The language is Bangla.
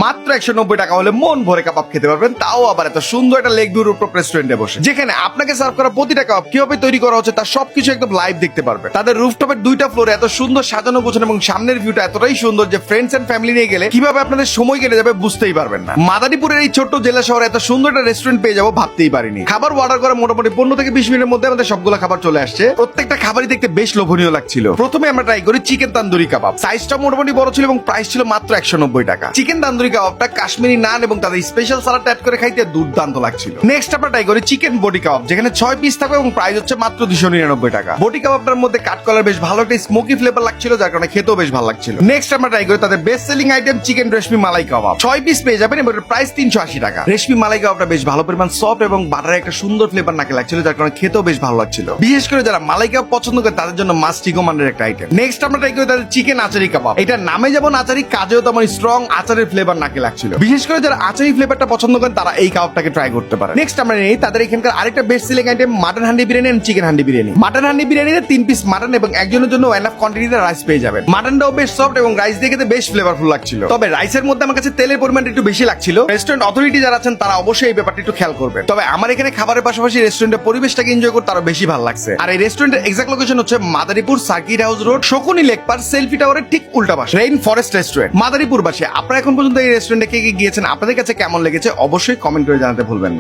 মাত্র 190 টাকা হলে মন ভরে কাবাব খেতে পারবেন, তাও আবার এত সুন্দর একটা লেগ ভিউর উপর রেস্টুরেন্টে বসে, যেখানে আপনাকে সার্ভ করা প্রতিটা কাবাব কিভাবে তৈরি করা হচ্ছে তার সবকিছু একদম লাইভ দেখতে পারবেন। তাদের রুফটপের 2টা ফ্লোরে এত সুন্দর সাজানো গোছানো এবং সামনের ভিউটা এতটাই সুন্দর যে ফ্রেন্ডস এন্ড ফ্যামিলি নিয়ে গেলে কিভাবে আপনাদের সময় কেটে যাবে বুঝতেই পারবেন না। মাদারীপুরের এই ছোট্ট জেলা শহরে এত সুন্দর একটা রেস্টুরেন্ট পেয়ে যাবো ভাবতেই পারিনি। খাবার অর্ডার করা মোটামুটি 15 থেকে 20 মিনিটের মধ্যে আমাদের সবগুলো খাবার চলে আসছে। প্রত্যেকটা খাবারই দেখতে বেশ লোভনীয় লাগছিল। প্রথমে আমরা ট্রাই করি চিকেন তান্দুরি কাবাব। সাইজটা মোটামুটি বড় ছিল এবং প্রাইস ছিল মাত্র 190 টাকা। চিকেন তান্দুরি কাবাবটা কাশ্মীরি নান এবং তাদের স্পেশাল সালাড অ্যাড করে খাইতে দুর্দান্ত লাগছিল। নেক্সট আমরা ট্রাই করি চিকেন বডি কাবাব, যেখানে 6 পিস থাকবে এবং প্রাইস হচ্ছে মাত্র 299 টাকা। বডি কাবাবটার মধ্যে কাট কলার বেশ ভালো একটা স্মোকি ফ্লেভার লাগছিল, যার কারণে খেতেও বেশ ভালো লাগছিল। নেক্সট আমরা ট্রাই করি তাদের বেস্ট সেলিং আইটেম চিকেন রেশমি মালাই কাবাব। 6 পিস পেয়ে যাবেন এবং প্রাইস 380 টাকা। রেশমি মালাই কাবাবটা বেশ ভালো পরিমাণ সফট এবং বাটারের একটা সুন্দর ফ্লেভার নাকে লাগছিল, যার কারণে খেতেও বেশ ভালো লাগছিল। বিশেষ করে যারা মালাই কাবাব পছন্দ করে তাদের জন্য মাস্ট রিকমেন্ডেড একটা আইটেম। নেক্সট আমরা ট্রাই করি তাদের চিকেন আচারি কাবাব। এটা নামে যেমন আচারি, কাজেও তেমন স্ট্রং আচারের ফ্লেভার নাকে লাগছিল। বিশেষ করে যারা আচারি ফ্লেভারটা পছন্দ করেন তারা এই কাবাবটাকে ট্রাই করতে পারে। নেক্সট আমরা নেই তাদের এখানকার আরেকটা best selling item mutton handi biryani and chicken handi biryani. Mutton handi বিরিয়ানিতে 3 পিস মাটন এবং একজনের জন্য এনাফ কোয়ান্টিটিতে রাইস পেয়ে যাবেন। মাটনটাও বেশ সফট এবং রাইস দিয়ে খেতে বেশ ফ্লেভারফুল লাগছিল। তবে রাইসের মধ্যে আমার কাছে তেলের পরিমাণটা একটু বেশি লাগছিল। রেস্টুরেন্ট অথরিটি যারা আছেন তারা অবশ্যই এই ব্যাপারটা একটু খেয়াল করবেন। তবে আমার এখানে খাবারের পাশাপাশি রেস্টুরেন্টের পরিবেশটাকে এনজয় করতে আরো বেশি ভালো লাগছে। আর এই রেস্টুরেন্টের এক্সাক্ট লোকেশন হচ্ছে Madaripur circuit house road, Shakuni lake পার সেলফি টাওয়ারের ঠিক উল্টা পাশে রেইন ফরেস্ট রেস্টুরেন্ট মাদারীপুর বাসী। আপনারা এখন পর্যন্ত এই রেস্টুরেন্টে কে গিয়েছেন, আপনাদের কাছে কেমন লেগেছে অবশ্যই কমেন্ট করে জানাতে ভুলবেন না।